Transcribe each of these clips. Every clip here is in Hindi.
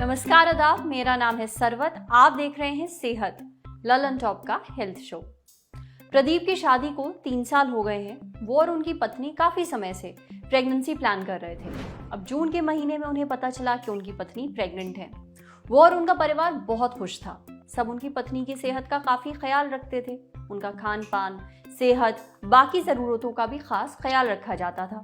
नमस्कार आदाब, मेरा नाम है सरवत। आप देख रहे हैं सेहत ललन टॉप का हेल्थ शो। प्रदीप की शादी को 3 साल हो गए हैं। वो और उनकी पत्नी काफी समय से प्रेगनेंसी प्लान कर रहे थे। अब जून के महीने में उन्हें पता चला कि उनकी पत्नी प्रेग्नेंट है। वो और उनका परिवार बहुत खुश था। सब उनकी पत्नी की सेहत का काफी ख्याल रखते थे। उनका खान पान, सेहत, बाकी जरूरतों का भी खास ख्याल रखा जाता था।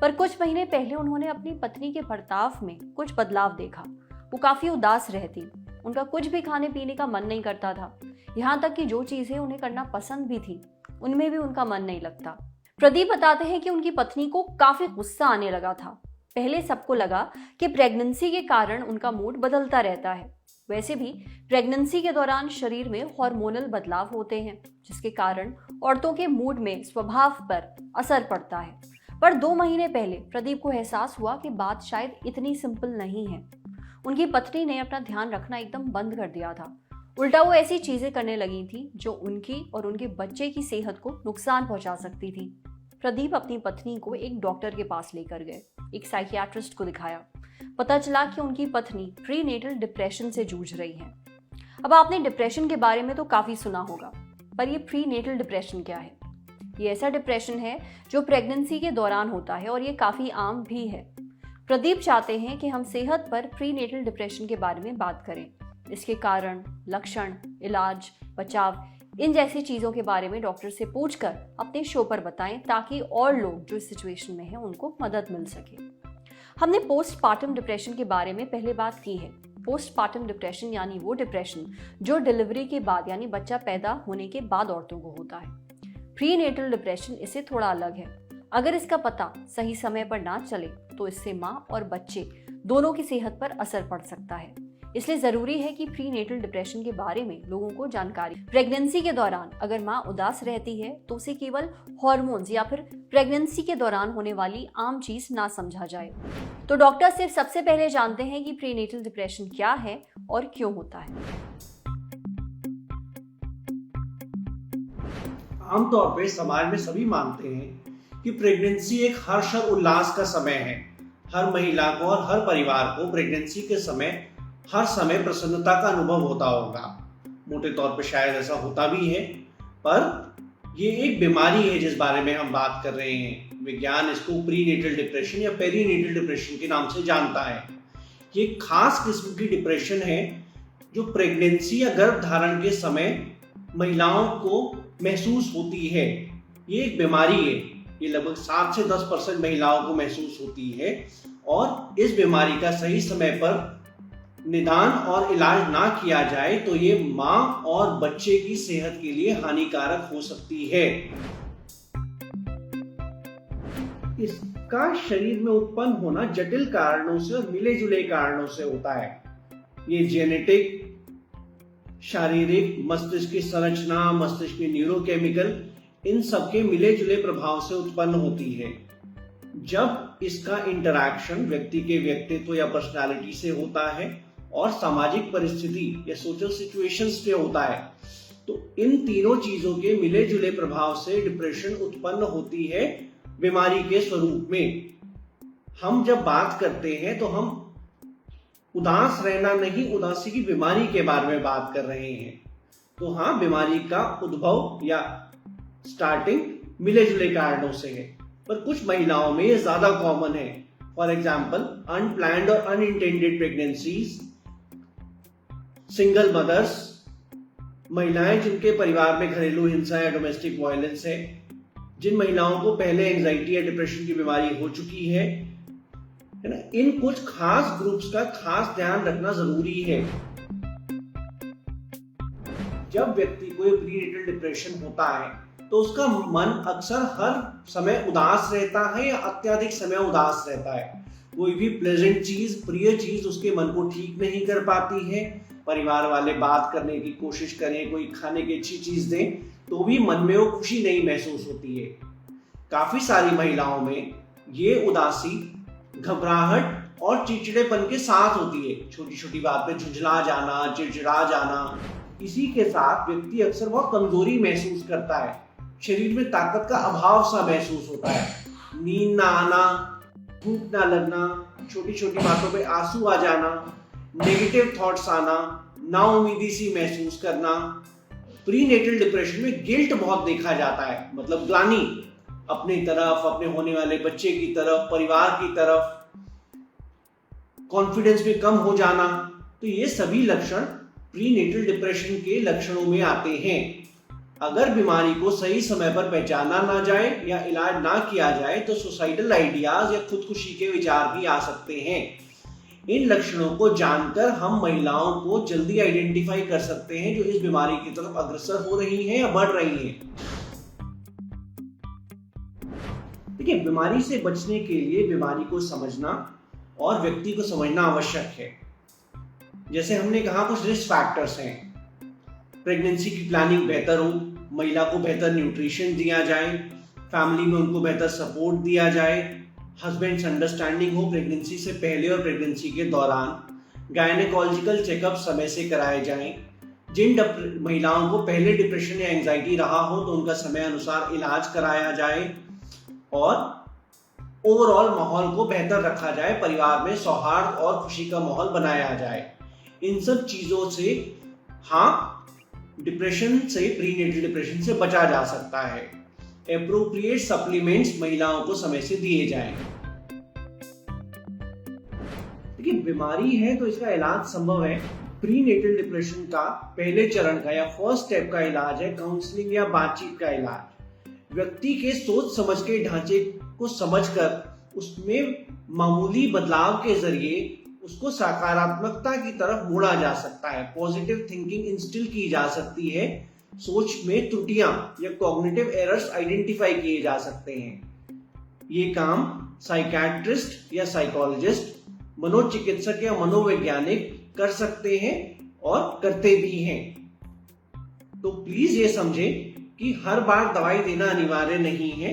पर कुछ महीने पहले उन्होंने अपनी पत्नी के बर्ताव में कुछ बदलाव देखा। वो काफी उदास रहती। उनका कुछ भी खाने पीने का मन नहीं करता था। यहाँ तक कि जो चीजें उन्हें करना पसंद भी थी, उनमें भी उनका मन नहीं लगता। प्रदीप बताते हैं कि उनकी पत्नी को काफी गुस्सा आने लगा था। पहले सबको लगा कि प्रेगनेंसी के कारण उनका मूड बदलता रहता है। वैसे भी प्रेगनेंसी के दौरान शरीर में हार्मोनल बदलाव होते हैं, जिसके कारण औरतों के मूड में स्वभाव पर असर पड़ता है। पर 2 महीने पहले प्रदीप को एहसास हुआ कि बात शायद इतनी सिंपल नहीं है। उनकी पत्नी ने अपना ध्यान रखना एकदम बंद कर दिया था। उल्टा वो ऐसी चीजें करने लगी थी जो उनकी और उनके बच्चे की सेहत को नुकसान पहुंचा सकती थी। प्रदीप अपनी पत्नी को एक डॉक्टर के पास लेकर गए, एक साइकियाट्रिस्ट को दिखाया। पता चला कि उनकी पत्नी प्रीनेटल डिप्रेशन से जूझ रही है। अब आपने डिप्रेशन के बारे में तो काफी सुना होगा, पर यह प्रीनेटल डिप्रेशन क्या है? ये ऐसा डिप्रेशन है जो प्रेगनेंसी के दौरान होता है और ये काफी आम भी है। प्रदीप चाहते हैं कि हम सेहत पर प्रीनेटल डिप्रेशन के बारे में बात करें। इसके कारण, लक्षण, इलाज, बचाव, इन जैसी चीजों के बारे में डॉक्टर से पूछकर अपने शो पर बताएं, ताकि और लोग जो इस सिचुएशन में हैं उनको मदद मिल सके। हमने पोस्टपार्टम डिप्रेशन के बारे में पहले बात की है। पोस्टपार्टम डिप्रेशन यानी वो डिप्रेशन जो डिलीवरी के बाद यानी बच्चा पैदा होने के बाद औरतों को होता है। प्रीनेटल डिप्रेशन इससे थोड़ा अलग है। अगर इसका पता सही समय पर ना चले तो इससे माँ और बच्चे दोनों की सेहत पर असर पड़ सकता है। इसलिए जरूरी है कि प्रीनेटल डिप्रेशन के बारे में लोगों को जानकारी। प्रेगनेंसी के दौरान अगर माँ उदास रहती है तो उसे केवल हार्मोन्स या फिर प्रेगनेंसी के दौरान होने वाली आम चीज ना समझा जाए। तो डॉक्टर सिर्फ सबसे पहले जानते हैं कि प्रीनेटल डिप्रेशन क्या है और क्यों होता है। आमतौर पर समाज में सभी मानते हैं कि प्रेगनेंसी एक हर्ष और उल्लास का समय है। हर महिला को और हर परिवार को प्रेगनेंसी के समय हर समय प्रसन्नता का अनुभव होता होगा। मोटे तौर पर शायद ऐसा होता भी है, पर ये एक बीमारी है जिस बारे में हम बात कर रहे हैं। विज्ञान इसको प्रीनेटल डिप्रेशन या पेरीनेटल डिप्रेशन के नाम से जानता है। ये एक खास किस्म की डिप्रेशन है जो प्रेगनेंसी या गर्भ धारण के समय महिलाओं को महसूस होती है। ये एक बीमारी है। ये लगभग 7 से 10% महिलाओं को महसूस होती है और इस बीमारी का सही समय पर निदान और इलाज ना किया जाए तो ये मां और बच्चे की सेहत के लिए हानिकारक हो सकती है। इसका शरीर में उत्पन्न होना जटिल कारणों से और मिले जुले कारणों से होता है। ये जेनेटिक, शारीरिक, मस्तिष्क की संरचना, मस्तिष्क में न्यूरोकेमिकल, इन सबके मिले जुले प्रभाव से उत्पन्न होती है। जब इसका इंटरैक्शन व्यक्ति के व्यक्तित्व या पर्सनालिटी से होता है और सामाजिक परिस्थिति या सोशल सिचुएशंस से होता है, तो इन तीनों चीजों के मिले जुले प्रभाव से डिप्रेशन उत्पन्न होती है बीमारी के स्वरूप में। हम जब बात करते हैं तो हम उदास रहना नहीं, उदासी की बीमारी के बारे में बात कर रहे हैं। तो हाँ, बीमारी का उद्भव या स्टार्टिंग मिले जुले कारणों से है, पर कुछ महिलाओं में ये ज्यादा कॉमन है। फॉर एग्जाम्पल, अनप्लैन्ड और अनइंटेंडेड प्रेगनेंसीज, सिंगल मदर्स, महिलाएं जिनके परिवार में घरेलू हिंसा या डोमेस्टिक वायलेंस है, जिन महिलाओं को पहले एंजाइटी या डिप्रेशन की बीमारी हो चुकी है ना। इन कुछ खास ग्रुप्स का खास ध्यान रखना जरूरी है। जब व्यक्ति को प्रीनेटल डिप्रेशन होता है तो उसका मन अक्सर हर समय उदास रहता है या अत्यधिक समय उदास रहता है। कोई भी प्लेजेंट चीज, प्रिय चीज उसके मन को ठीक नहीं कर पाती है। परिवार वाले बात करने की कोशिश करें, कोई खाने की अच्छी चीज दें, तो भी मन में वो खुशी नहीं महसूस होती है। काफी सारी महिलाओं में ये उदासी, घबराहट और चिड़चिड़ेपन के साथ होती है। छोटी छोटी बात पे झुंझला जाना, चिड़चिड़ा जाना। इसी के साथ व्यक्ति अक्सर बहुत कमजोरी महसूस करता है। शरीर में ताकत का अभाव सा महसूस होता है। नींद ना आना, भूख ना लगना, छोटी छोटी बातों पे आंसू आ जाना, नेगेटिव थॉट्स आना, नाउम्मीदी सी महसूस करना। प्रीनेटल डिप्रेशन में गिल्ट बहुत देखा जाता है, मतलब ग्लानि अपनी तरफ, अपने होने वाले बच्चे की तरफ, परिवार की तरफ, कॉन्फिडेंस में कम हो जाना। तो ये सभी लक्षण प्रीनेटल डिप्रेशन के लक्षणों में आते हैं। अगर बीमारी को सही समय पर पहचाना ना जाए या इलाज ना किया जाए तो सुसाइडल आइडियाज या खुदकुशी के विचार भी आ सकते हैं। इन लक्षणों को जानकर हम महिलाओं को जल्दी आइडेंटिफाई कर सकते हैं जो इस बीमारी की तरफ अग्रसर हो रही हैं या बढ़ रही हैं। देखिए, बीमारी से बचने के लिए बीमारी को समझना और व्यक्ति को समझना आवश्यक है। जैसे हमने कहा, कुछ रिस्क फैक्टर्स हैं। प्रेगनेंसी की प्लानिंग बेहतर हो, महिला को बेहतर न्यूट्रिशन दिया जाए, फैमिली में उनको बेहतर सपोर्ट दिया जाए, हस्बैंड्स अंडरस्टैंडिंग हो प्रेगनेंसी से पहले और प्रेगनेंसी के दौरान, गायनेकोलॉजिकल चेकअप समय से कराए जाएं। जिन महिलाओं को पहले डिप्रेशन या एंजाइटी रहा हो तो उनका समय अनुसार इलाज कराया जाए और ओवरऑल माहौल को बेहतर रखा जाए, परिवार में सौहार्द और खुशी का माहौल बनाया जाए। इन सब चीजों से डिप्रेशन से, प्रीनेटल डिप्रेशन से बचा जा सकता है। एप्रोप्रिएट सप्लीमेंट्स महिलाओं को समय से दिए जाएं। देखिए, बीमारी है तो इसका इलाज संभव है। प्रीनेटल डिप्रेशन का पहले चरण का या फर्स्ट स्टेप का इलाज है काउंसलिंग या बातचीत का इलाज। व्यक्ति के सोच समझ के ढांचे को समझकर उसमें मामूली बदलाव के जरिए उसको सकारात्मकता की तरफ मोड़ा जा सकता है। पॉजिटिव थिंकिंग इंस्टिल की जा सकती है, सोच में त्रुटियां या कॉग्निटिव एरर्स आइडेंटिफाई किए जा सकते हैं। ये काम साइकियाट्रिस्ट या साइकोलॉजिस्ट, मनोचिकित्सक या मनोवैज्ञानिक कर सकते हैं और करते भी हैं। तो प्लीज ये समझें कि हर बार दवाई देना अनिवार्य नहीं है,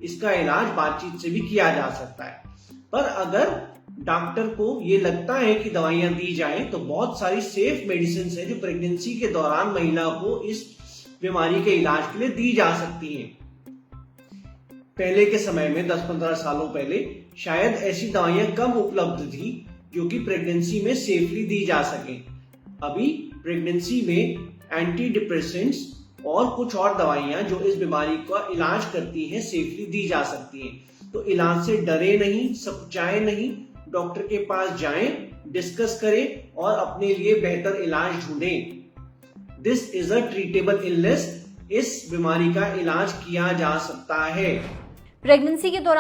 इसका इलाज बातचीत से भी किया जा सकता है। पर अगर डॉक्टर को ये लगता है कि दवाइयां दी जाएं तो बहुत सारी सेफ मेडिसिन है जो प्रेगनेंसी के दौरान महिला को इस बीमारी के इलाज के लिए दी जा सकती हैं। पहले के समय में 10-15 सालों पहले शायद ऐसी दवाइयां कम उपलब्ध थी जो कि प्रेगनेंसी में सेफली दी जा सके। अभी प्रेगनेंसी में एंटी डिप्रेसेंट्स और कुछ और दवाइयां जो इस बीमारी का इलाज करती हैं सेफली दी जा सकती हैं। तो इलाज से डरे नहीं, सकुचाए नहीं, डॉक्टर के पास जाएं, डिस्कस करें और अपने लिए बेहतर इलाज ढूंढें। This is a treatable illness. इस बीमारी का इलाज किया जा सकता है। प्रेगनेंसी के दौरान